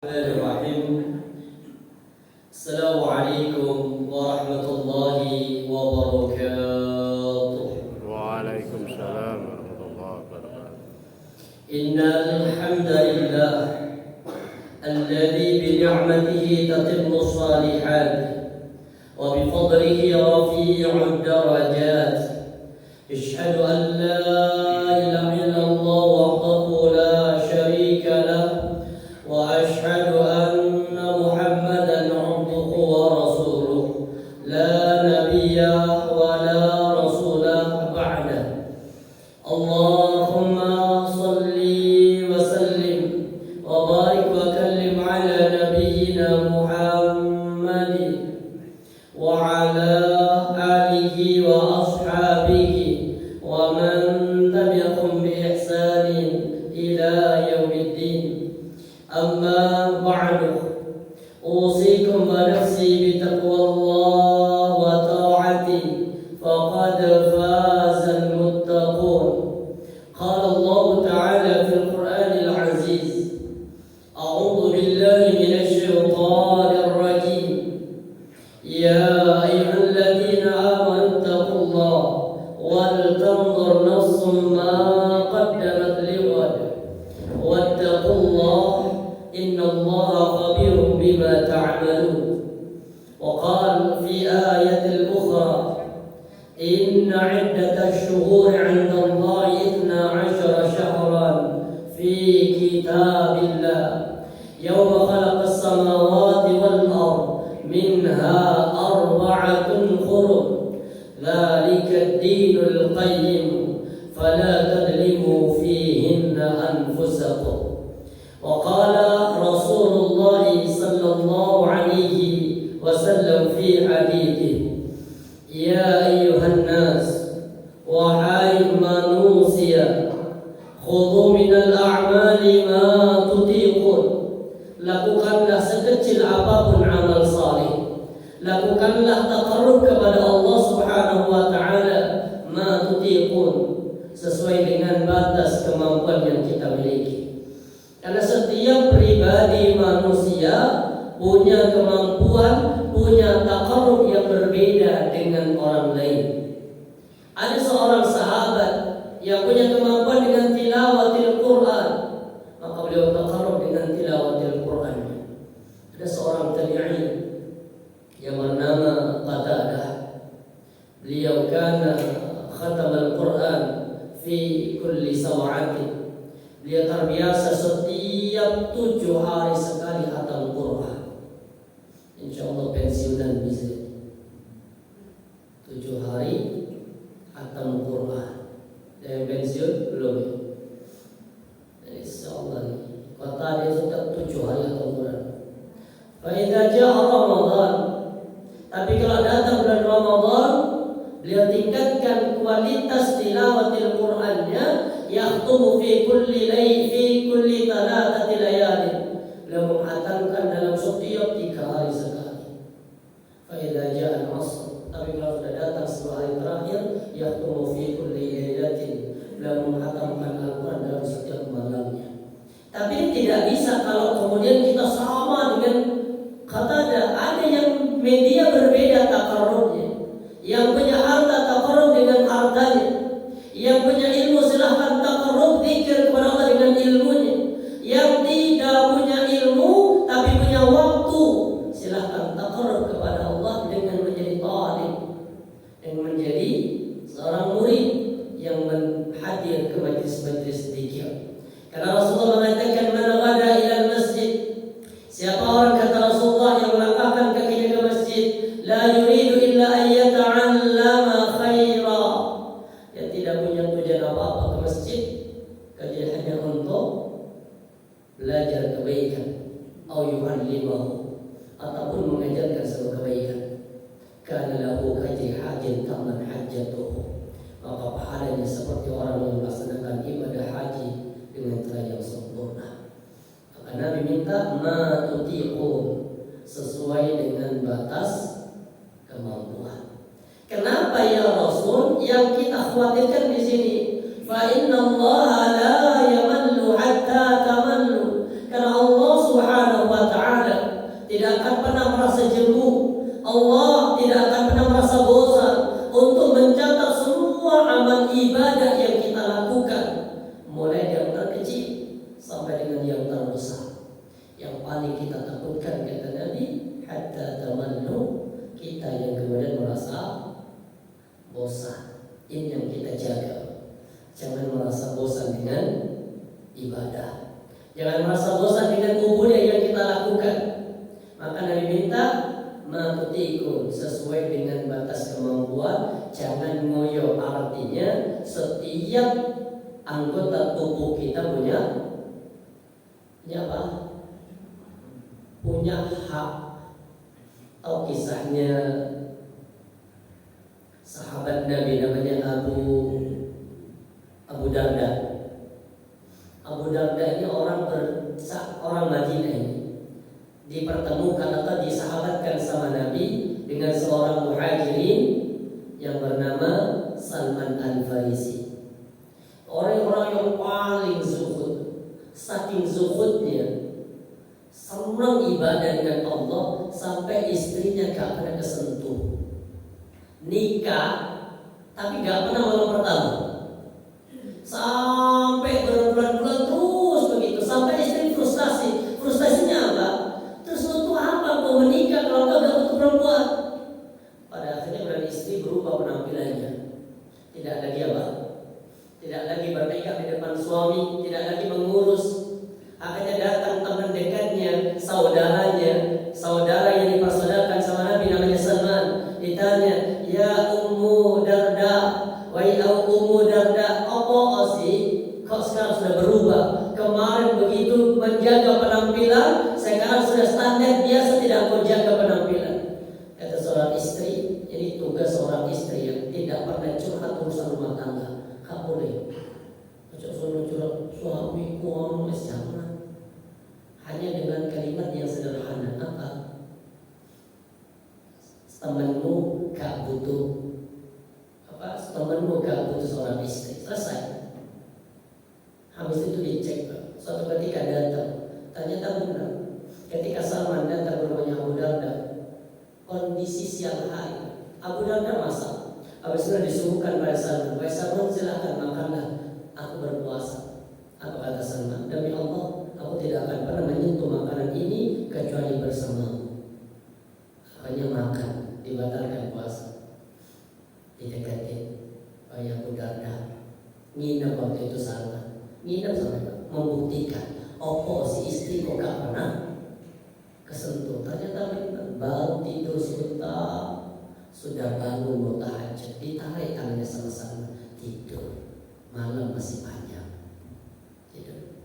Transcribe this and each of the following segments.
Bismillahirrahmanirrahim. Assalamualaikum warahmatullahi wabarakatuh. Waalaikumsalam warahmatullahi wabarakatuh. Innal hamdalillah alladzi bi ni'matihi tatimmu shalihat wa bi fadlihi rafi'ud darajat. Asyhadu an la ilaha illallah wahdahu la syarika lah وأشهد أن محمدا عبده ورسوله لا نبي ولا رسول بعده اللهم صل وسلم وبارك وكلم على نبينا محمد وعلى آله وأصحابه ومن تبعهم بإحسان إلى يوم الدين أما بعد أوصيكم ونفسي بتقوى الله وطاعته فقد فاز المتقون قال الله تعالى في القرآن العزيز أعوذ بالله من الشيطان الرجيم يا أيها الذين آمنوا اتقوا الله ولتنظر نفس ما قدمت لغد واتقوا الله إن الله خبير بما تعملون وقال في آية أخرى إن عدة الشهور عند الله 12 شهرا في كتاب الله يوم خلق السماوات والأرض منها 4 حرم ذلك الدين القيم فلا تظلموا فيهن أنفسكم وقال رسول الله صلى الله عليه وسلم في حديثه يا أيها الناس وحي manusia خذوا من الأعمال ما تطيقون lakukanlah sekecil apapun amal saleh lakukanlah taqarrub kepada Allah Subhanahu wa taala ma tutiqun sesuai dengan batas kemampuan yang kita miliki. Karena setiap pribadi manusia punya kemampuan, punya taqarrub yang berbeda dengan orang lain. Ada seorang sahabat yang punya kemampuan dengan tilawatil Quran, maka beliau taqarrub dengan tilawatil Quran. Ada seorang tabi'in yang bernama Qatadah. Beliau kana khatamal Quran fi kulli sawa'atin. Dia terbiasa setiap 7 hari sekali khatam Quran. InsyaAllah pensiunan bisa 7 hari khatam Quran. Dan pensiun belum. InsyaAllah kata dia sudah 7 hari khatam Quran. Fa'idha ja'a Ramadan. Tapi kalau datang bulan Ramadan, beliau tingkatkan kualitas tilawatil Qur'annya, yakhtumu fi kulli thalathati layalin. Beliau menghatamkan dalam setiap 3 hari sekali. Fa idza ja'a al-'asr, tapi kalau sudah datang 10 hari terakhir, yakhtumu fi kulli lailatin. Beliau menghatamkan Al-Qur'an dalam setiap malamnya. Tapi tidak bisa kalau kemudian kita sama dengan kata ada yang media berbeda taqarrubnya. Yang punya harta taqarrub dengan hartanya. Yang punya ilmu silahkan taqarrub zikir kepada Allah dengan ilmunya. Yang tidak punya ilmu tapi punya waktu, silahkan taqarrub kepada Allah dengan menjadi talib, dengan menjadi seorang murid yang hadir ke majlis-majlis zikir. Karena Rasulullah mengatakan man ghada ila masjid, siapa orang kata Rasulullah yang melangkahkan kakinya ke masjid, la yuridu illa an yata'allama khaira, yang tidak punya tujuan apa-apa ke masjid, kerja hanya untuk belajar kebaikan, atau yu'allimahu, ataupun mengajarkan sebuah kebaikan, kana lahu ajri hajin kaman hajjatuhu, maka pahalanya seperti orang yang melaksanakan ibadah haji dengan cara yang sempurna. Maka Nabi minta ma tutiqun, sesuai dengan batas kemampuan. Kenapa ya Rasul? Yang kita khawatirkan di sini, fa inna Allah la yamallu hatta tamallu. Karena Allah Subhanahu wa Allah tidak akan pernah merasa bosan untuk mencatat semua amal ibadah yang kita lakukan, mulai yang terkecil sampai dengan yang terbesar. Yang paling kita takutkan, kata Nabi, hatta tamannu, kita yang kemudian merasa bosan. Ini yang kita jaga. Jangan merasa bosan dengan ibadah. Jangan merasa bosan dengan ubudiyah yang kita lakukan. Maka Nabi minta matutikun, sesuai dengan batas kemampuan. Jangan ngoyo, artinya setiap anggota tubuh kita punya apa? Punya hak. Atau kisahnya sahabat Nabi namanya Abu Darda. Abu Darda ini orang Madinah ini dipertemukan atau disahabatkan sama Nabi dengan seorang muhajirin yang bernama Salman Al-Farisi. Orang-orang yang paling zuhud, saking zuhudnya, senang ibadah dengan Allah sampai istrinya gak pernah kesentuh. Nikah tapi gak pernah malam pertama, sampai berbulan-bulan terus begitu, sampai istri frustasi. Frustasinya apa? Terus untuk apa mau menikah kalau kau gak butuh perempuan? Pada akhirnya berani istri berubah penampilannya. Tidak lagi apa? Tidak lagi bernikah di depan suami, tidak lagi mengurus. Akhirnya datang teman dekatnya, saudara yang dipersaudarakan sama Nabi namanya Salman. Ditanya, ya Ummu Darda, wahai Ummu Darda, apa sih? Kok sekarang sudah berubah? Kemarin begitu menjaga penampilan, sekarang sudah standar biasa, tidak kau jaga penampilan. Kata seorang istri, ini tugas seorang istri yang tidak pernah curhat urusan rumah tangga. Gak boleh. Curhat suamiku orang jangan. Hanya dengan kalimat yang sederhana. Apa? Temanmu gak butuh seorang istri. Selesai. Habis itu dicek. Suatu ketika datang, ternyata benar. Ketika Salman datang ke rumahnya Abu Darda, kondisi siang hari, Abu Darda masak. Habis itu disuguhkan pada Salman. Wahai Salman, silakan makanlah. Aku berpuasa. Apa kata Salman? Demi Allah, aku tidak akan pernah menyentuh makanan ini kecuali bersamamu. Hanya makan, dibatalkan puasa. Didekatin. Wahai Abu Darda, nginep waktu itu Salman. Nginep sampai membuktikan opo si istri kok gak pernah kesentuh. Ternyata baru tidur sebentar sudah bangun mau tahajud, ditarik tangannya sama-sama, tidur. Malam masih panjang, tidur.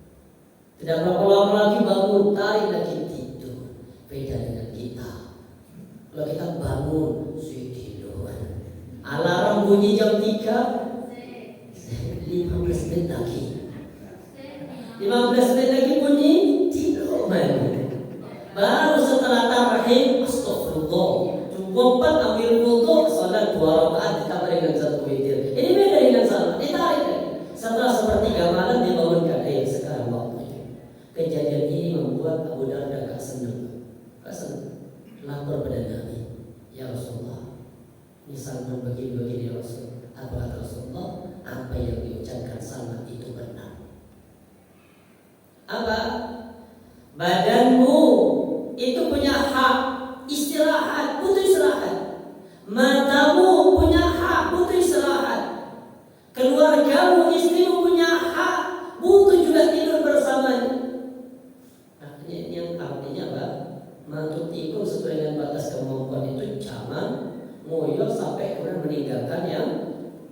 Tidak berapa lama lagi bangun, tarik lagi, tidur. Beda dengan kita. Kalau kita bangun, sudah tidur. Alarm bunyi jam 3, 15 menit lagi. 15 menit lagi bunyi, tidur. Baru setelah tarawih, astagfirullah, cukup 4 ambil wudu, salat 2 rakaat ditambah dengan 1 witir. Ini beda dengan salat, ditarik. Setelah sepertiga malam dibangunkan, sekarang waktunya. Kejadian ini membuat Abu Darda gak senang. Lapor pada Nabi, ya Rasulullah, ini Salman begini ya Rasul. Apa kata Rasulullah? Apa yang diucapkan Salman itu benar. Apa? Badanmu itu punya hak istirahat, butuh istirahat. Matamu punya hak, butuh istirahat. Keluargamu, istrimu punya hak, butuh juga tidur bersamanya. Artinya apa? Matutikum sesuai dengan batas kemampuan itu, jangan ngoyo sampai kemudian meninggalkan yang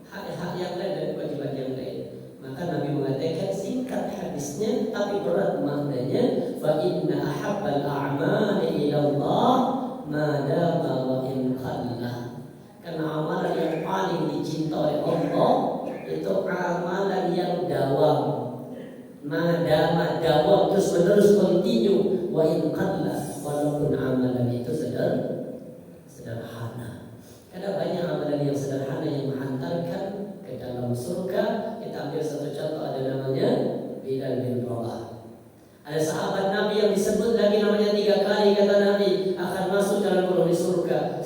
hak-hak yang lain dan kewajiban yang lain. Maka Nabi mengatakan, singkat hadisnya tapi berat maknanya, fa inna ahabbal a'mali ila Allah ma dama wa in qalla. Karena amalan yang paling dicintai oleh Allah itu amalan yang dawam, madama dawam, terus menerus continue, wa in qalla, walaupun amalan itu sederhana. Karena banyak amalan yang sederhana yang menghantarkan ke dalam surga. Kita ambil satu contoh, ada namanya Bilal bin Rabah. Ada sahabat Nabi yang disebut lagi namanya 3 kali, kata Nabi akan masuk dalam penghuni surga.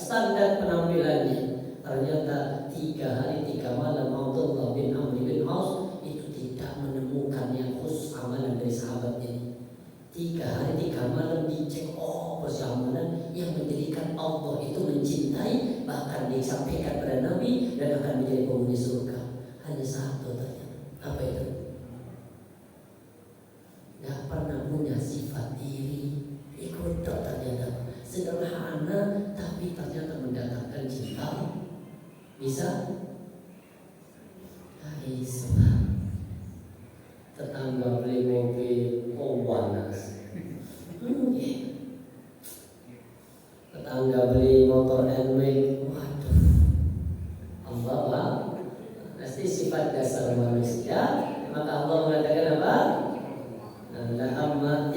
tengah malam dicek posisi amalan yang menjadikan Allah itu mencintai, bahkan disampaikan pada Nabi dan akan menjadi penghuni surga. Hanya satu ternyata. Apa itu? Gak pernah punya sifat diri. Ikut ternyata sederhana tapi ternyata mendatangkan cinta. Bisa? Bisa. Tetangga beli mobil, panas. Tetangga beli motor NMAX, waduh. Allah pasti sifat dasar manusia. Maka Allah mengatakan apa?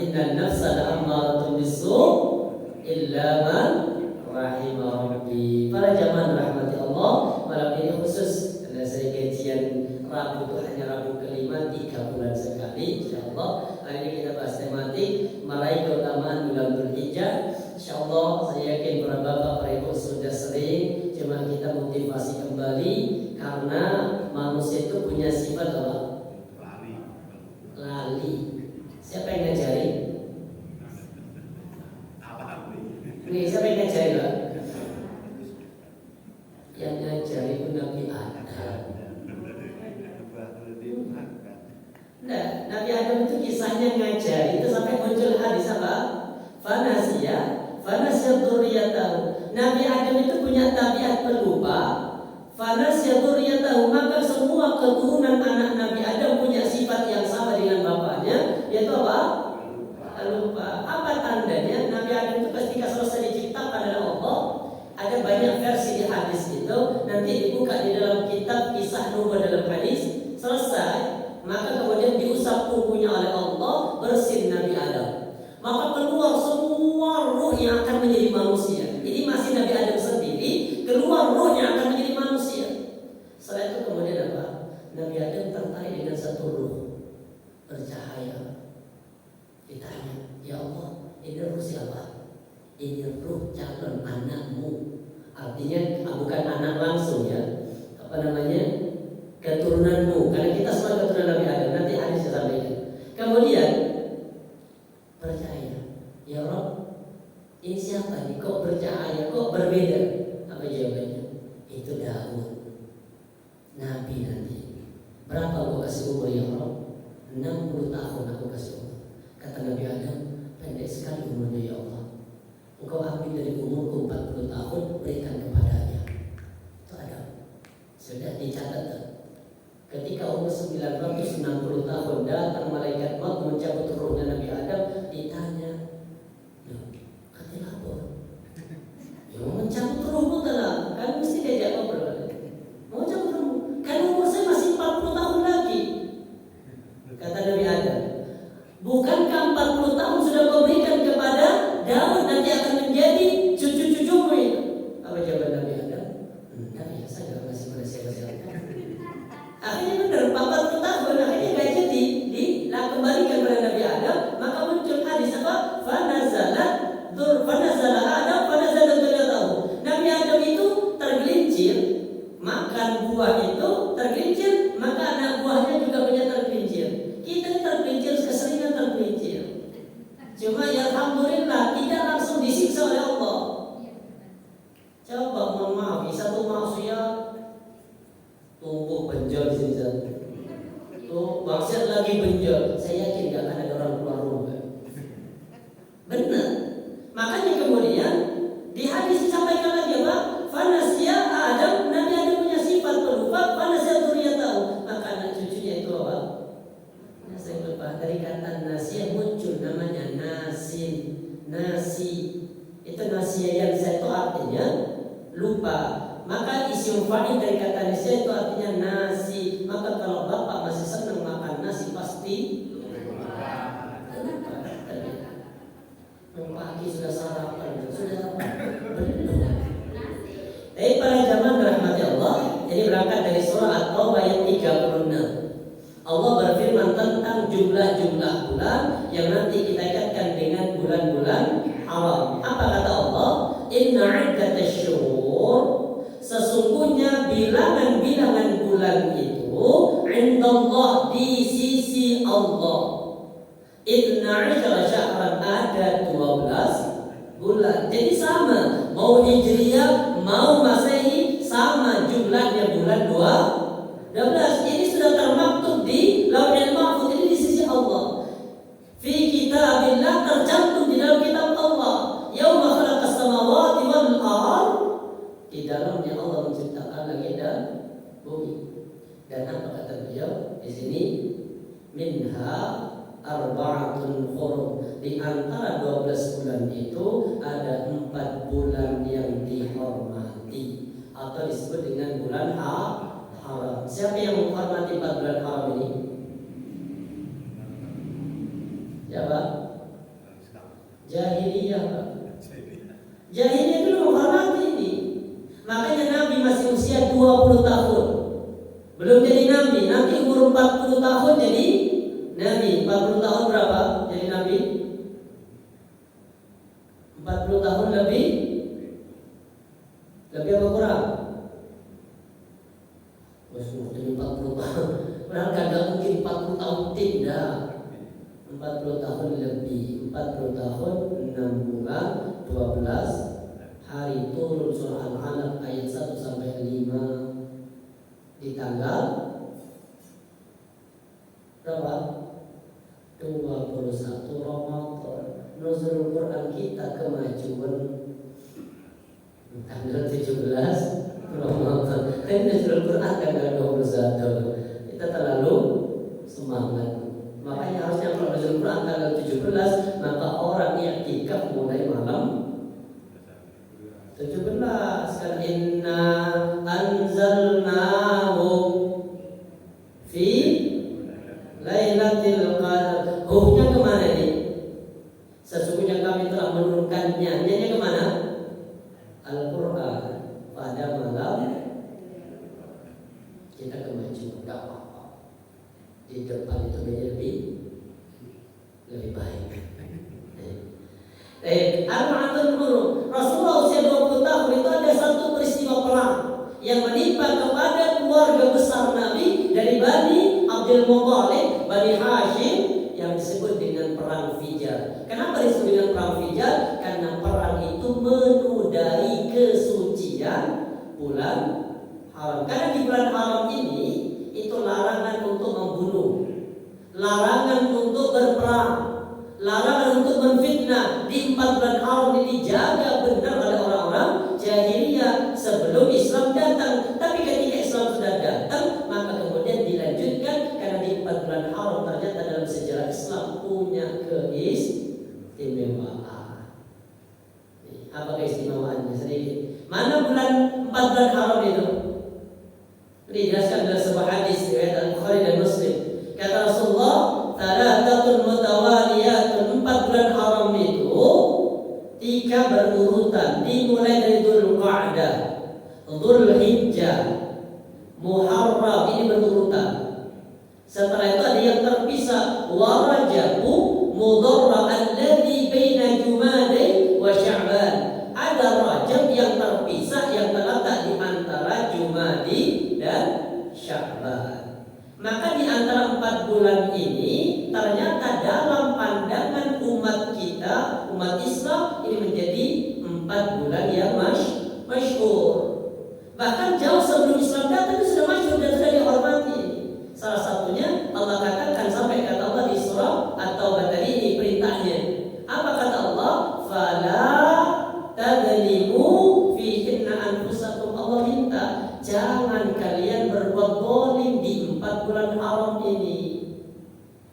Inna nafsa la'ammaratun bisu' illa man rahimah rabbi. Para jamaah rahmati Allah, malam ini khusus karena saya kajian Rabu itu hanya Rabu kelima 3 bulan sekali, insyaallah. Hari ini kita bahas tematik meraih keutamaan bulan Dzulhijjah. Insyaallah saya yakin para bapak para ibu sudah sering cuma kita motivasi kembali karena manusia itu punya sifat apa? Lali. Siapa yang ngajarin? Nih, siapa yang ngajarin, Pak? Yang ngajarin itu Nabi Adam. Nah, Nabi Adam itu kisahnya ngajari itu sampai muncul hadis apa? Fanasya dzurriyyatahu. Nabi Adam itu punya tabiat pelupa. Fanasya dzurriyyatahu, maka semua keturunan anak Nabi Adam punya sifat yang sama dengan bapaknya, yaitu apa? Lupa. Apa tandanya? Nabi Adam itu ketika selesai diciptakan oleh Allah, ada banyak versi di hadis itu. Nanti dibuka di dalam kitab kisah Nubuah dalam hadis. Selesai, maka kemudian diusap kukunya oleh Allah, bersin Nabi Adam. Maka keluar semua ruh yang akan menjadi manusia. Ini masih Nabi Adam sendiri, keluar ruh yang akan menjadi manusia. Setelah itu kemudian apa? Nabi Adam tertarik dengan satu ruh bercahaya. Ditanya, ya Allah, ini ruh siapa? Ini ruh calon anakmu. Artinya bukan anak langsung ya. Apa namanya? Keturunanmu. Karena kita semua keturunan Nabi Adam. Nanti hadis saya sampaikan. Kemudian percaya, ya Rob, ini siapa nih? Kok bercahaya? Kok berbeda? Apa jawabannya? Itu Daud, Nabi nanti. Berapa aku kasih umur ya Rob? 60 tahun aku kasih umur. Kata Nabi Adam, pendek sekali umurnya ya Allah. Engkau ambil dari umurku 40 tahun, berikan kepadanya. Itu ada. Sudah dicatat. Ketika umur 960 tahun datang malaikat maut mencabut ruhnya Nabi Adam, ditanya, katanya apa? Ya mau mencabut ruhmu telah, kan mesti diajak ngobrol. Mau cabut ruhmu? Kan umur saya masih 40 tahun lagi. Kata Nabi Adam, bukankah 40 tahun sudah kau berikan kepada Daud, nanti akan menjadi cucu-cucumu itu? Apa jawaban Nabi Adam? Enggak ya, saya nggak masih siapa-siapa. Akhirnya benar, 40 tahun akhirnya gak jadi kembalikan kepada Nabi Adam. Maka muncul hadis apa? Fanazala Adam fanazala dzurriyyatahu. Nabi Adam itu tergelincir makan buah itu, tergelincir maka anak buahnya juga punya tergelincir. Kita tergelincir keseringan tergelincir. Cuma ya alhamdulillah tidak langsung disiksa oleh Allah. Coba mohon maaf, satu maksiat tumpuk benjol di sini. Tuh maksiat lagi benjol. Saya yakin gak akan ada orang keluar rumah. Benar. Makanya kemudian di hadis disampaikan lagi apa? Fanasya Adam, Nabi Adam punya sifat pelupa. Fanasya dzurriyyatahu, maka anak cucunya itu apa? Nah, saya lupa. Dari kata nasiyah muncul namanya nasin, nasi. Itu nasiyah yang saya itu artinya lupa. Maka isim fa'il dari kata nasi itu artinya nasi. Maka kalau bapak masih senang makan nasi pasti pagi sudah sarapan, sudah apa? Belum. Tapi para jamaah rahmati Allah, ini berangkat dari surah At-Taubah ayat 36. Allah berfirman tentang jumlah-jumlah bulan yang nanti kita kaitkan dengan bulan-bulan haram. Apa kata Allah? Inna 'iddatasy syuhur, sesungguhnya bilangan-bilangan bulan itu indallah, di sisi Allah. Inna 'ashara syahran, ada 12 bulan. Jadi sama, mau Hijriyah, mau Masehi, sama jumlahnya bulan 12. Ini sudah termaktub di Lauhul Mahfuz, ini di sisi Allah. Fi kitabillah, tercantum di dalam kitab Allah. Yauma khalaqas samawati wal ardh, di dalamnya Allah menciptakan langit dan bumi. Dan apa kata beliau di sini? Minha arba'atun hurum. Di antara 12 bulan itu ada 4 bulan yang dihormati atau disebut dengan bulan haram. Siapa yang menghormati 4 bulan haram ini? Siapa? Jahiliyah. Jahiliyah itu menghormati ini. Makanya Nabi masih usia 20 tahun. Belum jadi Nabi. Nanti umur 40 tahun jadi Nabi. 40 tahun berapa jadi Nabi? 40 tahun lebih? Lebih apa kurang? Jadi 40 tahun. Padahal kagak mungkin 40 tahun, tidak. 40 tahun lebih. 40 tahun 6 bulan 12 hari. Turun surah Al-Alaq ayat 1 sampai 5 di tanggal berapa? 21 Ramadan. Nuzul Quran kita kemajuan tanggal 17 Ramadan. Kan Nuzul Quran tanggal 21. Kita terlalu semangat. Makanya harusnya kalau Nuzul Quran tanggal 17, maka orang i'tikaf mulai malam 17. Kan inna anzalnahu fi Lailatul Qadar. Huknya kemana ini? Sesungguhnya kami telah menurunkannya. Nya kemana? Al-Quran pada malam. Kita kemajuan, tidak apa-apa. Di depan itu menjadi lebih baik. Al-Ma'atul Guru, Rasulullah usia 20 tahun itu ada satu peristiwa perang yang menimpa kepada keluarga besar Nabi dari Bani Abdul Muthalib, Bani Hashim, yang disebut dengan perang Fijar. Kenapa disebut dengan perang Fijar? Karena perang itu menodai kesucian bulan haram. Karena di bulan haram ini itu larangan untuk membunuh, larangan untuk berperang, larangan untuk menfitnah. Di 4 bulan haram ini dijaga benar oleh orang-orang jahiliyah sebelum Islam datang. Tapi ketika Islam sudah datang, maka kemudian dilanjutkan karena di 4 bulan haram ternyata dalam sejarah Islam punya keistimewaan. Apa keistimewaannya sedikit? Mana bulan 4 bulan haram itu? Dijelaskan dalam sebuah hadis riwayat Al-Bukhari dan Muslim. Kata Rasulullah, "Thalathatun mutawaliyatun." 4 bulan haram itu 3 berurutan, dimulai dari Dzulqa'dah, Dzulhijjah, Muharram, ini berurutan. Setelah itu ada yang terpisah, wa Rajab, Mudharram alladzi baina Jumadai wa Sya'ban. Ada Rajab yang terpisah yang terletak di antara Jumadi dan Sya'ban. Maka di antara 4 bulan ini ternyata dalam pandangan umat kita, umat Islam, ini menjadi 4 bulan yang masyhur. Bahkan jauh sebelum Islam datang itu sudah masyhur dan sudah dihormati. Salah satunya Allah katakan, sampai kata Allah di surah At-Taubah tadi, ini perintahnya. Apa kata Allah? Fala tadzlimu fihinna anfusakum. Allah minta jangan kalian berbuat zalim di 4 bulan haram ini.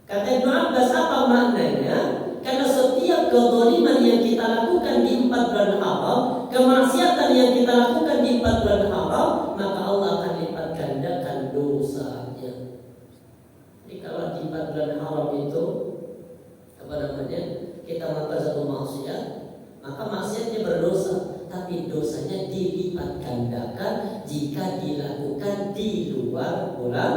Kata Ibnu Abbas, apa maknanya? Karena setiap kezaliman yang kita lakukan di 4 bulan haram, kemaksiatan yang kita lakukan di 4 bulan haram, maka Allah akan lipat gandakan dosanya. Jadi kalau di 4 bulan haram itu kita melakukan satu maksiat, maka maksiatnya berdosa, tapi dosanya dilipat gandakan jika dilakukan di luar bulan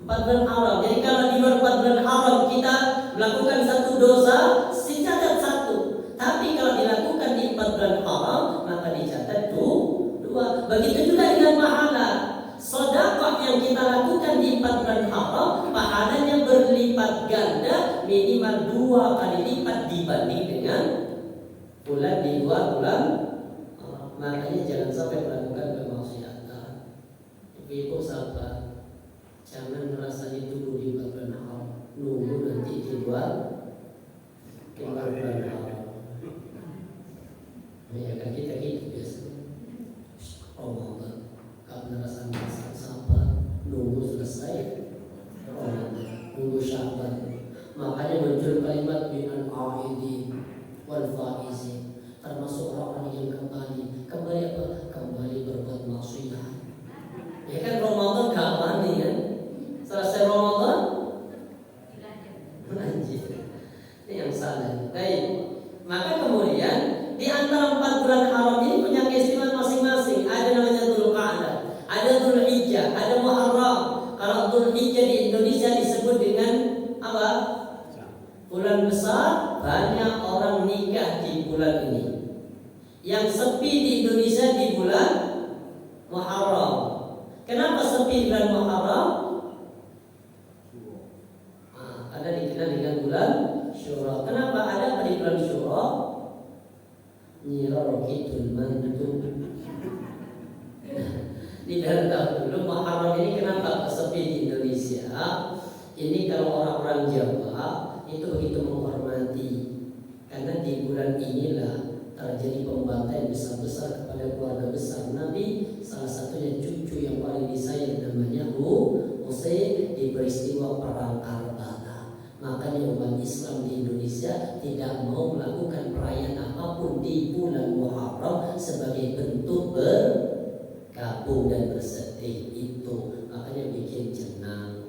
4 bulan haram. Jadi kalau di luar 4 bulan haram kita melakukan satu dosa, dicatat 1. Tapi kalau dilakukan di 4 bulan haram, maka dicatat 2. Begitu juga dengan pahala. Sedekah yang kita lakukan di 4 bulan haram, pahalanya berlipat ganda, minimal 2 kali lipat dibanding dengan dengan bulan di luar bulan. Makanya jangan sampai melakukan kemaksiatan. Ibu sahabat, jangan merasa dituduh di bulan haram, nunggu nanti di luar bulan haram. Ya kan kita gitu biasa. Ramadan, kamu merasa sabar, nunggu selesai Ramadan, nunggu Sya'ban. Makanya muncul kalimat binan aidin wal faizin, termasuk orang yang kembali apa? Kembali berbuat maksiat. Ya kan Ramadan kapan nih kan? Selesai Ramadan anjir. Ini yang salah. Baik. Maka kemudian di antara 4 bulan haram ini punya keistimewaan masing-masing. Ada namanya Dzulqa'dah, ada Dzulhijjah, ada Muharram. Kalau Dzulhijjah di Indonesia disebut dengan apa? Bulan besar, banyak orang nikah di bulan ini. Yang sepi di Indonesia di bulan Muharram. Kenapa sepi di bulan Muharram? Karena dikenal dengan bulan Syura. Kenapa ada di bulan Syura? Nyirorokitul mantu. Di dalam tahun dulu Muharram ini kenapa sepi di Indonesia? Ini kalau orang-orang Jawa itu begitu menghormati, karena di bulan inilah terjadi pembantaian besar-besar kepada keluarga besar Nabi. Salah satunya cucu yang paling disayang namanya Husain di peristiwa perang Karbala. Makanya umat Islam di Indonesia tidak mau melakukan perayaan apapun di bulan Muharram sebagai bentuk bergabung dan bersedih itu. Makanya bikin jenang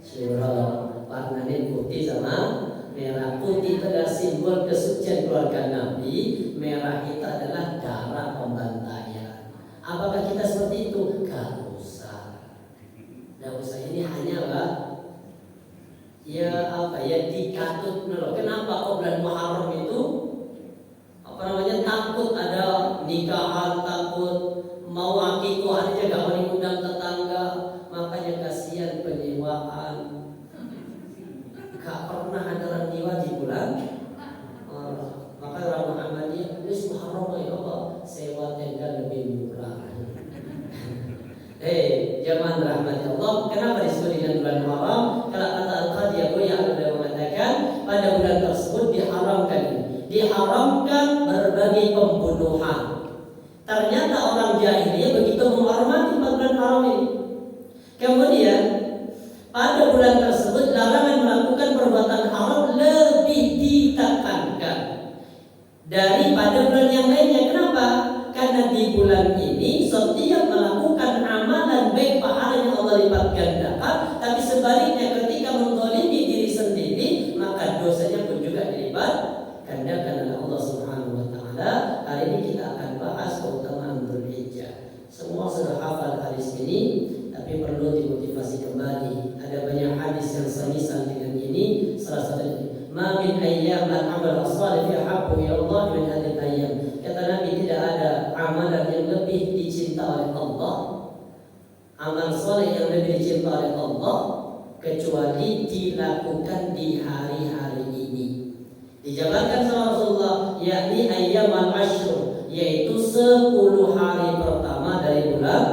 Syura, warnanya putih sama merah. Putih itu adalah simbol kesucian keluarga Nabi. Merah itu adalah darah pembantaian. Apakah kita seperti itu? Gak usah. Gak usah. Ini hanyalah dikatut dulu. Kenapa kok bulan Muharram itu takut ada nikahan, takut mau akikah aja gak mau diundang tetangga. Makanya kasihan penyewaan. Gak pernah ada orang nyewa di bulan. Maka orang Muhammadiyah wis Muharram ya Allah, sewa tenda lebih murah. Jamaah rahmat Allah, kenapa disebut dengan bulan Muharram? Kalau kata Al-Qadiyah yang ada mengatakan pada bulan tersebut diharamkan berbagai pembunuhan. Ternyata orang jahiliyah begitu menghormati bulan haram ini. Kemudian pada bulan tersebut larangan melakukan perbuatan haram lebih ditekankan daripada bulan yang lainnya. Kenapa? Karena di bulan ini setiap melakukan amalan baik pahalanya Allah lipat gandakan. Tapi sebaliknya ketika menzalimi diri sendiri, maka dosanya pun juga dilipat gandakan oleh Allah Subhanahu wa taala. Hari ini kita akan bahas keutamaan Dzulhijjah. Semua sudah hafal hadis ini, tapi perlu dimotivasi kembali. Ada banyak hadis yang semisal dengan ini. Salah satunya, "Ma min ayyam al-amal as-salih ahabbu ila Allah min hadhihi al-ayyam." Kata Nabi, tidak ada amalan yang lebih dicinta oleh Allah, amal saleh yang lebih dicinta oleh Allah kecuali dilakukan di hari-hari ini. Dijabarkan sama Rasulullah, yakni ayyam al-ashr, yaitu 10 hari pertama dari bulan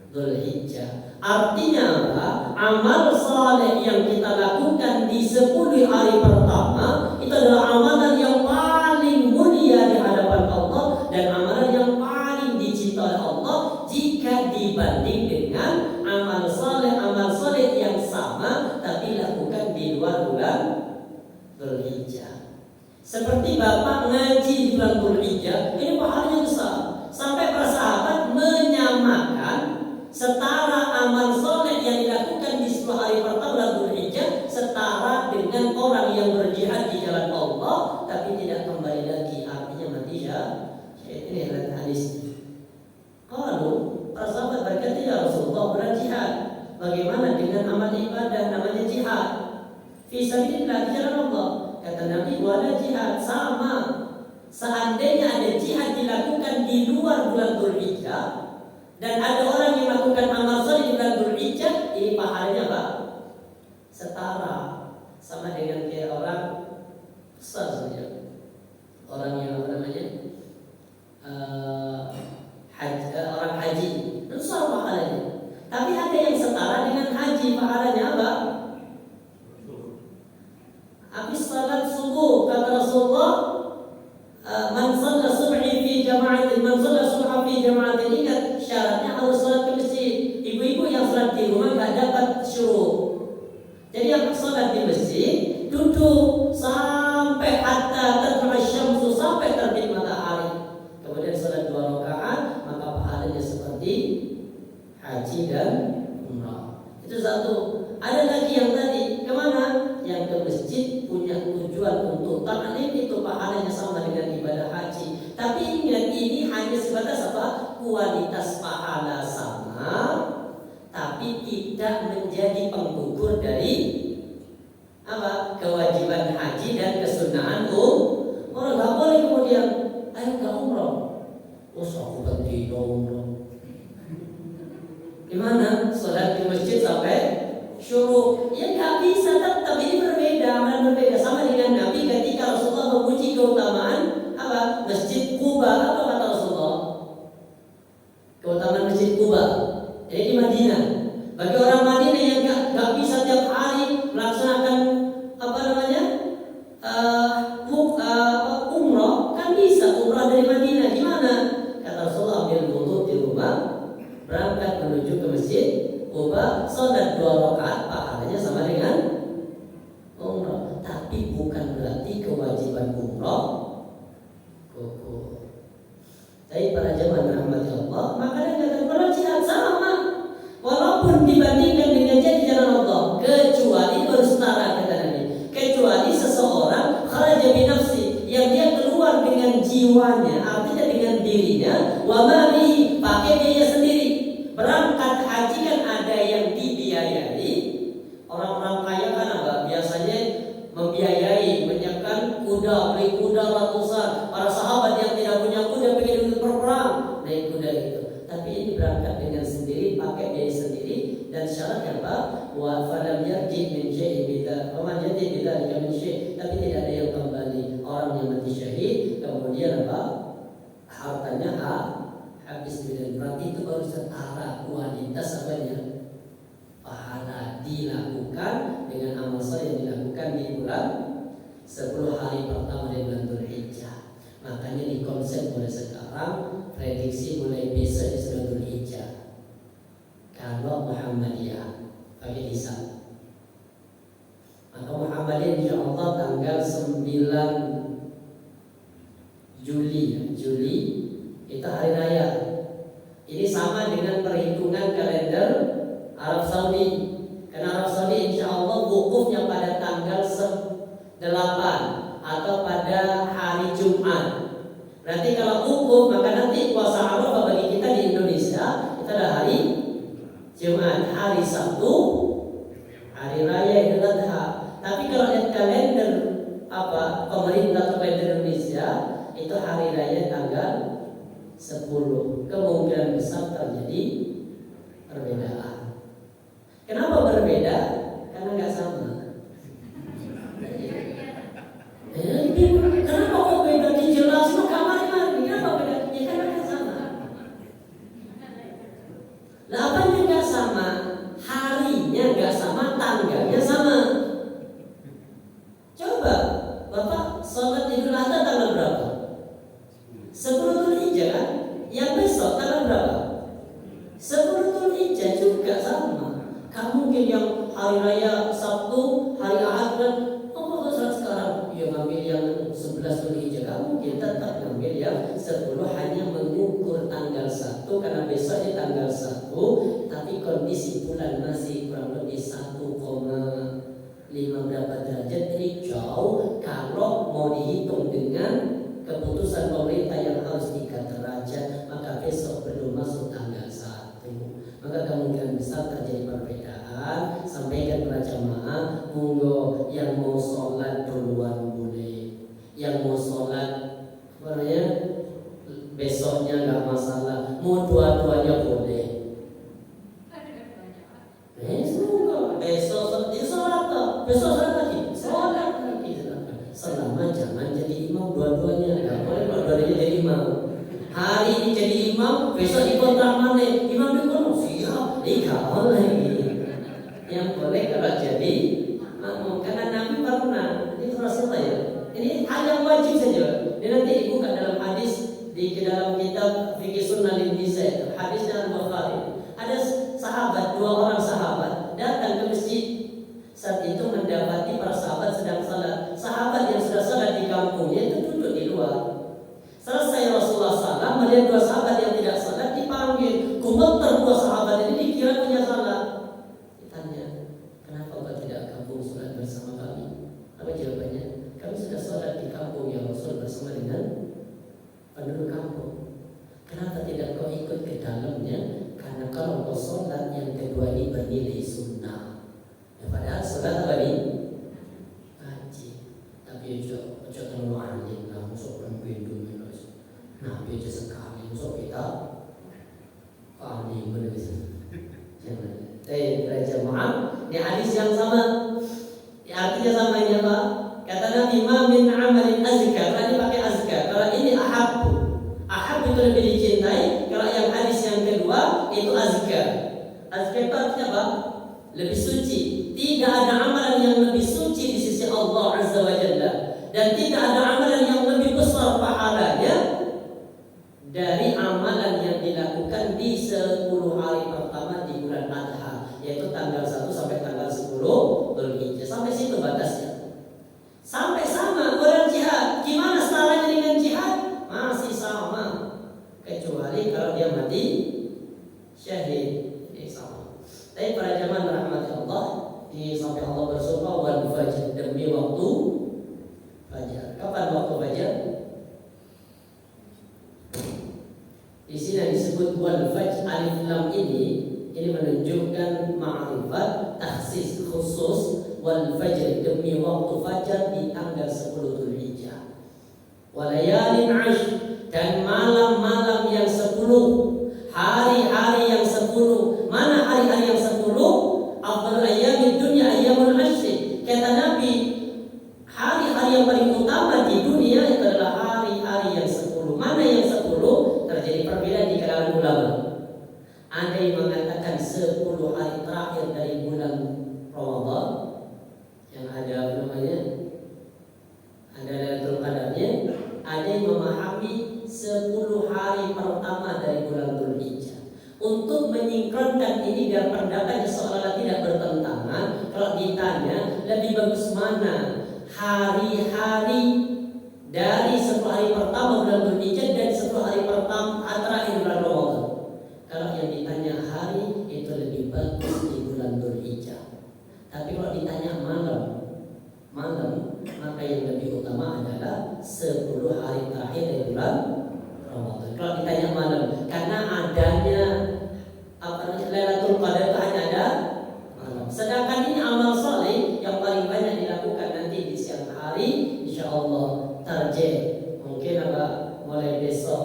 Dzulhijjah. Artinya apa? Amal saleh yang kita lakukan di 10 hari pertama itu adalah amalan yang paling mulia di hadapan Allah dan amalan yang paling dicinta oleh Allah jika dibanding dengan amal saleh yang sama tapi lakukan di luar bulan Dzulhijjah. Seperti Bapak ngaji di bulan Dzulhijjah, ini pahalanya besar. Sampai para sahabat menyamakan setara amal soleh yang dilakukan di 10 hari pertama bulan Dzulhijjah setara dengan orang yang berjihad di jalan Allah tapi tidak kembali lagi, artinya mati ya. Ini adalah hadis. Kalau para sahabat berkata, ya Rasulullah, berjihad, bagaimana dengan amal ibadah namanya jihad? Fi sabilillah, di jalan Allah. Kata Nabi, wala jihad, sama. Seandainya ada jihad dilakukan di luar bulan Dzulhijjah dan ada orang yang melakukan amal saleh di bulan Dzulhijjah, ini pahalanya apa? Setara. sama dengan kayak orang besar saja, orang yang apa namanya orang haji, besar pahalanya. Tapi ada yang setara dengan haji, pahalanya apa? Habis salat subuh kata Rasulullah, man shalla subhi fi jama'atin, man shalla subha fi jama'atin. Ingat syaratnya harus salat di masjid. Ibu-ibu yang salat di rumah enggak dapat syuruk. Jadi yang salat di masjid duduk sampai hatta tatlu'a syamsu, sampai terbit matahari. Kemudian salat 2 rakaat, maka pahalanya seperti haji dan umrah. Itu satu. Ada lagi yang tadi kemana? Yang ke masjid punya tujuan untuk ta'lim, itu pahalanya sama dengan ibadah haji. Tapi ingat, ini hanya sebatas apa? Kualitas pahala sama, tapi tidak menjadi penggugur dari apa? Kewajiban haji dan kesunahan orang. Nggak boleh kemudian ayo nggak umroh. Aku penting umroh. Gimana? Sholat di masjid sampai syuruk? Ya nggak bisa, tetap ini berbeda, amalan berbeda. Sama dengan Nabi ketika Rasulullah memuji keutamaan apa? Masjid Quba. Apa kata Rasulullah? Keutamaan Masjid Quba. Jadi di Madinah. Bagi orang Madinah yang nggak bisa tiap hari melaksanakan apa namanya umroh, kan bisa umroh dari Madinah. Gimana? Kata Rasulullah, ambil wudu di rumah, berangkat menuju ke masjid Quba, sholat 2 rakaat, pahalanya sama dengan umroh. Tapi bukan berarti kewajiban umroh gugur. Tapi para jemaah rahmati Allah, maka dengan kalau jihad sama, walaupun dibandingkan dengan jadi jalan Allah, kecuali bersetara kata Nabi. Kecuali seseorang kharaja bi nafsi, yang dia keluar dengan jiwanya, artinya dengan dirinya, wa mali, pakai biaya sendiri. Berangkat haji kan ada yang dibiayai. Orang-orang kaya kan apa? Biasanya membiayai, menyiapkan kuda, beli kuda ratusan. Para sahabat yang tidak punya kuda pengen ikut berperang, naik kuda itu. Tapi ini berangkat dengan sendiri, pakai biaya sendiri, dan syaratnya apa? Wa falam yarji min syai'in bidza, wa man yarji bidza min syai', tapi tidak ada yang kembali. Orang yang mati syahid kemudian apa? Hartanya habis dengan, berarti itu baru setara kualitas apanya? Pahala dilakukan dengan amal soleh yang dilakukan di bulan 10 hari pertama dari bulan Dzulhijjah. Makanya dikonsep mulai sekarang, prediksi mulai besok di bulan Dzulhijjah. Kalau Muhammadiyah pakai hisab, maka Muhammadiyah insya Allah tanggal 9 Juli itu hari raya. Ini sama dengan perhitungan kalender Arab Saudi. Karena Arab Saudi insya Allah wukufnya pada tanggal 8 atau pada hari Jumat. Berarti kalau wukuf, maka nanti puasa Arafah bagi kita di Indonesia itu adalah hari Jumat. Hari Sabtu hari raya Idul Adha. Tapi kalau lihat kalender pemerintah atau kalender Indonesia, itu hari raya tanggal 10. Kemungkinan besar terjadi perbedaan. Kenapa berbeda? Karena nggak sama. Kenapa kok beda? Jelas kok kamar-kamar. Kenapa beda? Ya karena nggak sama. Lah apanya nggak sama? Harinya nggak sama, tanggalnya sama. Coba Bapak sholat Idul Adha tanggal berapa? 10 Dzulhijjah kan? Yang besok tanggal berapa? 10 Dzulhijjah juga sama. Kamu mungkin yang hari raya Sabtu, hari Ahad kan? Oh, sekarang ya ngambil yang 11 Dzulhijjah. Kamu mungkin tetap ngambil yang 10, hanya mengukur tanggal 1 karena besoknya tanggal 1, tapi kondisi bulan masih kurang lebih 1,5 berapa derajat. Jadi jauh kalau mau dihitung dengan keputusan pemerintah yang harus 3 derajat, maka besok belum masuk tanggal 1. Maka kemungkinan besar terjadi perbedaan. Sampaikan para jamaah, monggo yang mau sholat duluan boleh, yang mau sholat besoknya nggak masalah, mau dua-duanya boleh. Semoga besok sholat lagi. Ini hal yang wajib saja. Ini nanti dibuka dalam hadis di dalam kitab Fikih Sunnah Lin-Nisa, hadisnya Al-Bukhari. Ada sahabat, 2 orang sahabat datang ke masjid. Saat itu mendapati para sahabat sedang salat. Sahabat yang sudah salat di kampungnya itu duduk di luar. Selesai Rasulullah SAW melihat 2 sahabat yang tidak salat, dipanggil. Gemeter 2 sahabat ini, dikira punya salat. Ditanya, kenapa kau tidak kampung salat bersama kami? Apa jawabannya? Kami sudah salat di kampung yang Rasul bersama dengan penduduk kampung. Kenapa tidak kau ikut ke dalamnya? Karena kalau kau salat yang kedua ini bernilai sunnah. Ya, padahal salat apa nih? Haji. Tapi ojo terlalu anjing lah, musuh perempuan dulu. Nabi aja sekali, musuh kita anjing bener bisa. Jangan. Para jemaah, di hadis yang sama, artinya sama ini apa? Kata Nabi, ma min amalin azkar. Tadi pakai azkar. Kalau ini ahabbu. Ahab itu lebih dicintai. Kalau yang hadis yang kedua itu azkar. Azkar itu artinya apa? Lebih suci. Tidak ada amalan yang lebih suci di sisi Allah Azza wa Jalla. Dan tidak ada amalan yang lebih besar pahalanya dari amalan yang dilakukan di 10 hari pertama di bulan Adha, yaitu tanggal 1 sampai tanggal 10 Dzulhijjah. Sampai situ batasnya. Sampai sama orang jihad. Gimana caranya dengan jihad? Masih sama. Kecuali kalau dia mati syahid. Ini sama. Tapi para jemaah rahmati Allah, ini sampai Allah bersumpah wal fajr, demi waktu fajar. Kapan waktu fajar? Di sini disebut wal fajr, alif lam ini menunjukkan ma'rifat, takhsis khusus. Wal fajr, demi waktu fajar di tanggal 10 Dzulhijjah. Walayalin ashr, dan malam-malam yang 10, hari-hari yang 10. Mana hari-hari yang 10? Afdal ayyamid dunya ayyamul ashr. Kata Nabi, hari-hari yang paling utama di dunia itu adalah hari-hari yang 10. Mana yang 10? Terjadi perbedaan di kalangan ulama. Ada yang mengatakan 10 hari terakhir dari bulan Ramadan, yang ada namanya, ada Lailatul Qadarnya. Ada yang memahami 10 hari pertama dari bulan Dzulhijjah. Untuk menyingkronkan ini biar pendapatnya seolah-olah tidak bertentangan, kalau ditanya lebih bagus mana hari-hari dari 10 hari pertama bulan Dzulhijjah dan 10 hari pertama terakhir bulan Ramadan. Kalau yang ditanya hari itu lebih bagus di bulan Dzulhijjah. Tapi kalau ditanya malam, maka yang lebih utama adalah 10 hari terakhir dari bulan Ramadan. Kalau ditanya malam, karena adanya Lailatul Qadar itu hanya ada malam. Sedangkan ini amal saleh yang paling banyak dilakukan nanti di siang hari, insyaallah tarjih. Mungkin mulai besok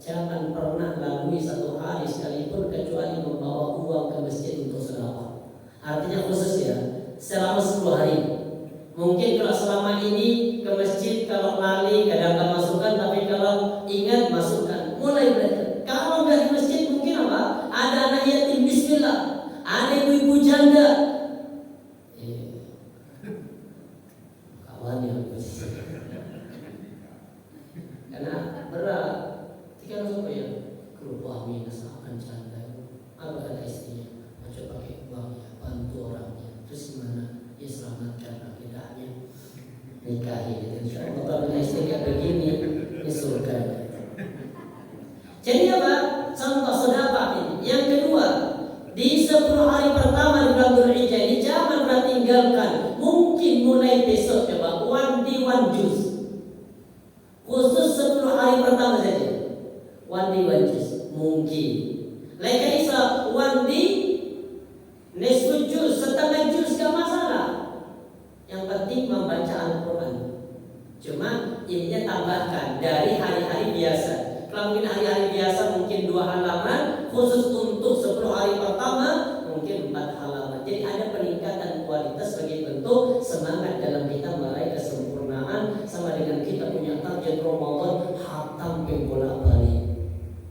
jangan pernah lalui 1 hari sekalipun kecuali membawa uang ke masjid untuk sedekah. Artinya khusus ya, selama 10 hari. Mungkin kalau selama ini ke masjid kalau lali kadang nggak masukkan, tapi kalau ingat masukkan. Mulai belajar. Kalau nggak di masjid mungkin apa? Ada anak yatim, bismillah. Ada ibu-ibu janda. Kawan yang karena berat. Tiga langsung ya. Keluar minus akan janda. Apa kata istrinya? Macam pakai uang ya, bantu orangnya. Terus gimana? Ya selamatkan akidahnya, nikahi. Insyaallah kalau istri kayak begini, ini surga. Jadi apa? Contoh sedekah ini. Yang kedua, di 10 hari pertama di bulan Dzulhijjah ini jangan pernah tinggalkan. Mungkin mulai besok coba one juz. Khusus 10 hari pertama saja. One juz mungkin. Lain bisa one nisfu juz, setengah juz gak masalah. Yang penting membaca Al-Quran. Cuma ininya tambahkan dari hari-hari biasa. Kalau mungkin hari-hari biasa mungkin 2 halaman, khusus untuk 10 hari pertama mungkin 4 halaman. Jadi ada peningkatan kualitas sebagai bentuk semangat dalam kita meraih kesempurnaan, sama dengan kita punya target Ramadan hatam bolak-balik.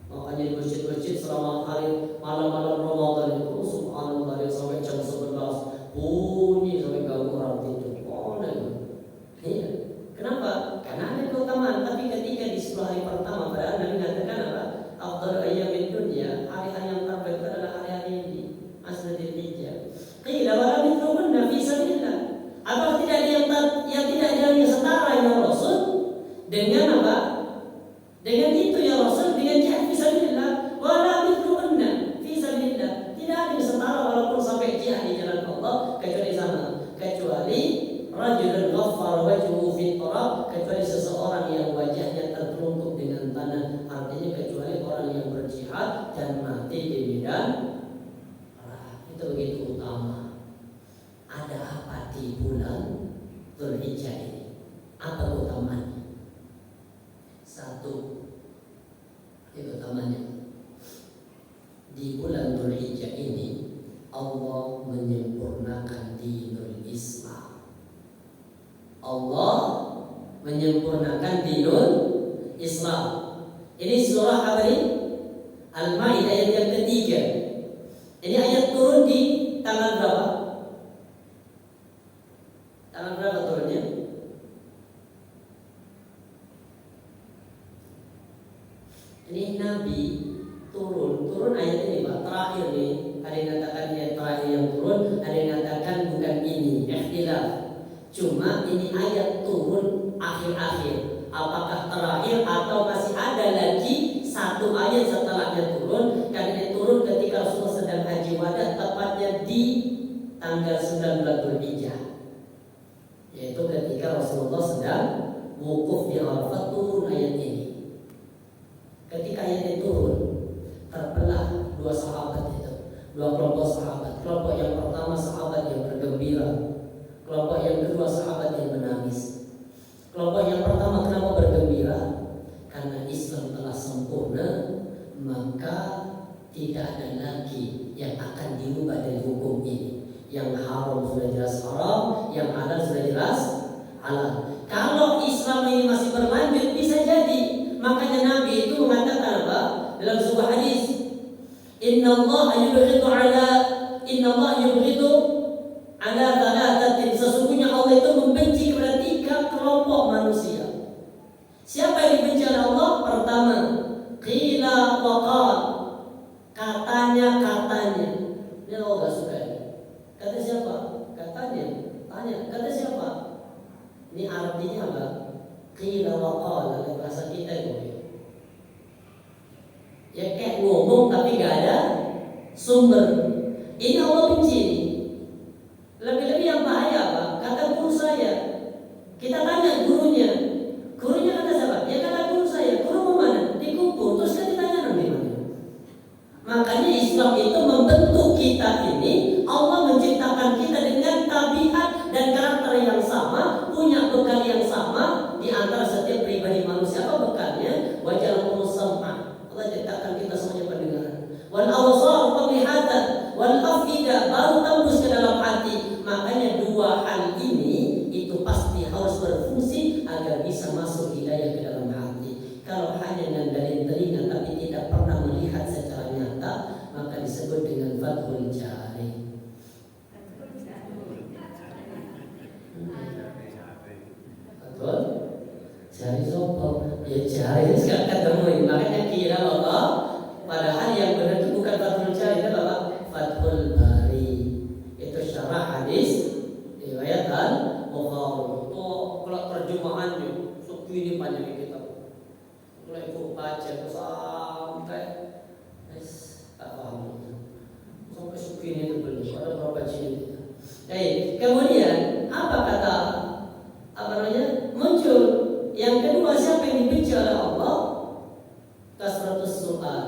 Makanya di masjid-masjid selama hari malam-malam Ramadan itu subhanallah sampai jam 11 bunyi sampai ganggu orang tidur. Iya. Kenapa? ketika di 10 hari pertama, padahal Nabi mengatakan apa? Afdhalu ayyamid dunya, hari-hari yang terbaik itu adalah hari-hari ini, Asrul Hijjah. Qila wa lam yadrukunna fi sabilillah. Apa tidak ada yang tidak ada yang setara ya Rasul dengan apa? Dengan itu ya Rasul, dengan jihad fi sabilillah. Wa lam yadrukunna fi sabilillah. Tidak ada yang setara walaupun sampai jihad di jalan Allah kecuali sama. Kecuali rajulun ghaffar wajhuhu fi turab, kecuali seseorang yang wajahnya terperuntuk dengan tanah, artinya kecuali orang yang berjihad dan mati di medan perang. Itu begitu utama. Ada apa di bulan Dzulhijjah ini? Apa utamanya? Satu, itu utamanya. Di bulan Dzulhijjah ini Allah menyempurnakan dinul Islam. Allah menyempurnakan dinul Islam. Ini surah apa ini? Al-Maidah ayat yang ketiga. Ini ayat turun di tanggal berapa? Tanggal berapa turunnya? Ini Nabi turun ayat ini Pak, terakhir nih. Ada yang katakan ayat terakhir yang turun, ada yang katakan bukan ini, ikhtilaf. Cuma ini ayat turun akhir-akhir. Apakah terakhir atau masih ada lagi satu ayat setelahnya turun? Karena ini turun ketika Rasulullah sedang haji wada, tepatnya di tanggal 9 bulan Dzulhijjah. Yaitu ketika Rasulullah sedang wukuf di Arafah, turun ayat ini. Ketika ayat ini turun, terbelah dua sahabat itu, dua kelompok sahabat. Kelompok yang pertama sahabat yang bergembira, kelompok yang kedua sahabat yang menangis. Kelompok yang pertama kenapa bergembira? Karena Islam telah sempurna, maka tidak ada lagi yang akan dirubah dari hukum ini. Yang haram sudah jelas haram, yang halal sudah jelas halal. Kalau Islam ini masih berlanjut bisa jadi. Makanya Nabi itu mengatakan apa? Dalam sebuah hadis, Inna Allah yubghidu ala thalathatin. Sesungguhnya Allah itu membenci kepada 3 kelompok manusia. Siapa yang dibenci oleh Allah? Pertama, qila wa qal. Katanya. Ini Allah gak suka ini. Kata siapa? Katanya. Tanya, kata siapa? Ini artinya apa? Qila wa qal, dalam bahasa kita itu. Ya kayak ngomong tapi gak ada sumber. Ini Allah benci ini. Lebih-lebih yang bahaya apa? Kata guru saya. Kita tanya gurunya. Gurunya kata siapa? Ya kata guru saya. Guru mau mana? Dikubur. Terus kita ditanya nanti mana? Makanya Islam itu membentuk kita ini. Allah menciptakan kita dengan tabiat dan karakter yang sama, punya bekal yang sama di antara setiap pribadi manusia. Apa bekalnya? Wajalakum sam'a. Allah ciptakan kita semuanya pendengaran. Wal awsar penglihatan, wal afidah baru tembus ke dalam hati. Makanya 2 hal ini itu pasti harus berfungsi agar bisa masuk hidayah ke dalam hati. Kalau hanya dari telinga tapi tidak pernah melihat secara nyata, maka disebut dengan fathul jari. Betul? Jari sopo? Ya jari itu sekarang ketemuin. Makanya kira Allah. Padahal yang benar itu bukan fathul jari, itu apa? Fathul bari. Itu syarah hadis riwayat Al-Bukhari. Oh, kalau terjemahannya segini panjangnya kitab. Kalau ibu baca sampai tak paham. Sampai segini itu belum. Ada berapa jilid? Kemudian apa kata muncul yang kedua, siapa yang dibenci oleh Allah? Kasratus soal,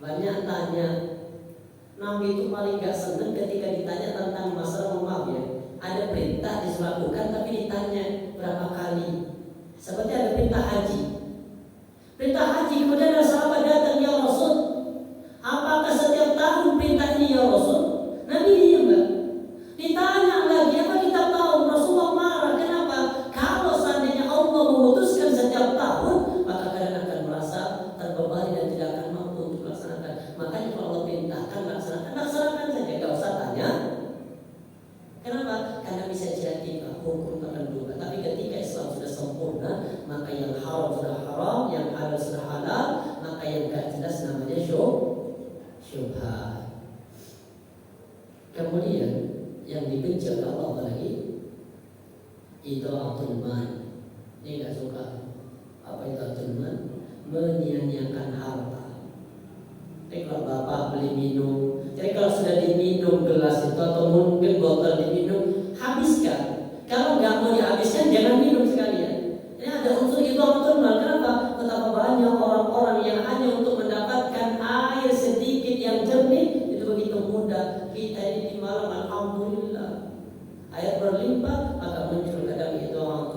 banyak tanya. Nabi itu paling gak senang ketika ditanya tentang masalah maaf ya. Ada perintah dilakukan tapi ditanya berapa kali. Seperti ada perintah haji. Perintah haji kemudian ada sahabat datang, ya Rasul, apakah setiap tahun perintah ini ya Rasul? Nabi diam enggak. Ditanya lagi, apa kita tahu? Rasulullah marah. Kenapa? Kalau seandainya Allah memutuskan setiap tahun, maka kalian akan merasa terbebani dan tidak akan mampu untuk melaksanakan. Makanya kalau Allah perintahkan laksanakan saja, gak usah tanya. Kenapa? Karena bisa jadi hukum tertentu. Tapi ketika Islam sudah sempurna, maka yang haram haram, yang halal sudah halal, maka yang gak jelas namanya syubhat. Kemudian yang dibenci oleh Allah apalagi idha'atul mal. Ini gak suka. Apa idha'atul mal? Menyia-nyiakan harta. Jadi kalau bapak beli minum, jadi kalau sudah diminum gelas itu atau mungkin botol diminum, habiskan. Kalau nggak mau dihabiskan, jangan minum sekalian. Ini ada unsur itu betul. Kenapa? Betapa banyak orang-orang yang hanya untuk mendapatkan air sedikit yang jernih itu begitu mudah. Kita ini di malam, alhamdulillah, air berlimpah, maka muncul kadang itu orang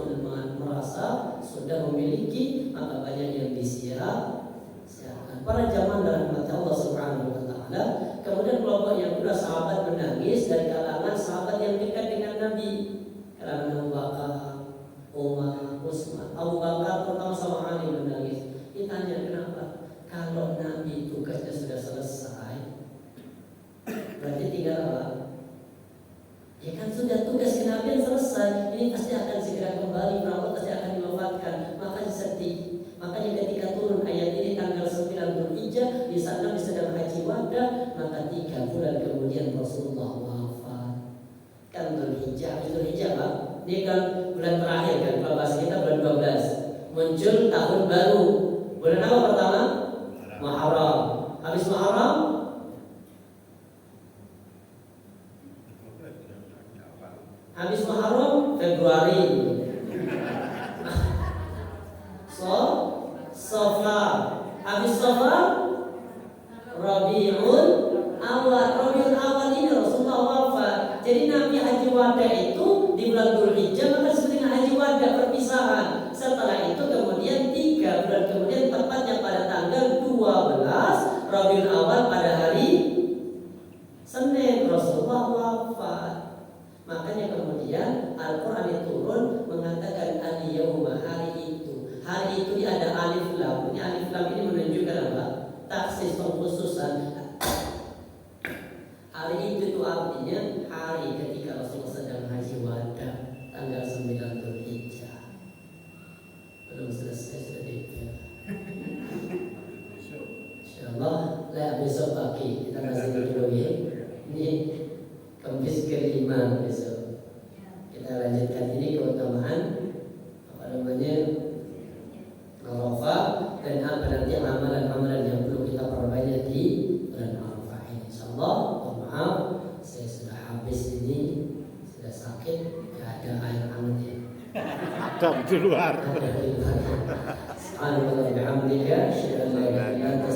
merasa sudah memiliki, maka banyak yang disia-siakan. Para jamaah dalam mata Allah Subhanahu wa taala. Kemudian kelompok yang kedua, sahabat menangis dari kalangan sahabat yang dekat dengan Nabi. Kalangan Abu Bakar, Umar, Utsman. Abu Bakar terutama sama Ali menangis. Ditanya kenapa? Kalau Nabi tugasnya sudah selesai, berarti tinggal apa? Ya kan sudah tugas kenabian selesai. Ini pasti akan segera kembali, Allah pasti akan diwafatkan. Makanya sedih. Makanya ketika turun ayat ini tanggal 9 Dzulhijjah, di saat Nabi sedang haji wada, maka 3 bulan kemudian Rasulullah wafat. Kan Dzulhijjah, Pak. Ini kan bulan terakhir kan, kalau bahasa kita bulan 12. Muncul tahun baru. Bulan apa pertama? Muharram. Habis Muharram Februari. Safar. Habis Safar Rabiul Awal. Rabiul Awal ini Rasulullah wafat. Jadi Nabi haji wada itu di bulan Dzulhijjah, maka disebut dengan haji wada, perpisahan. Setelah itu kemudian 3 bulan kemudian, tepatnya pada tanggal 12 Rabiul Awal pada hari Senin, Rasulullah wafat. Makanya kemudian Al-Quran turun mengatakan al-yawma, hari itu. Hari itu ada alif lam. Ini alif lam ini menunjukkan apa? Taksis, pengkhususan. Hari itu artinya hari ketika Rasulullah sedang haji wada, tanggal 9 Dzulhijjah. Belum selesai sudah dikira. Insyaallah besok pagi kita masih dulu ya. Ini Kamis ke-5 besok. Kita lanjutkan ini keutamaan Arafah dan apa nanti amalan-amalan yang perlu kita perbanyak di bulan Arafah ini. Insyaallah. Maaf, saya sudah habis ini, sudah sakit, gak ada air hangatnya. Ada di luar. Subhanallah wa bihamdihi, asyhadu an la ilaha illa anta,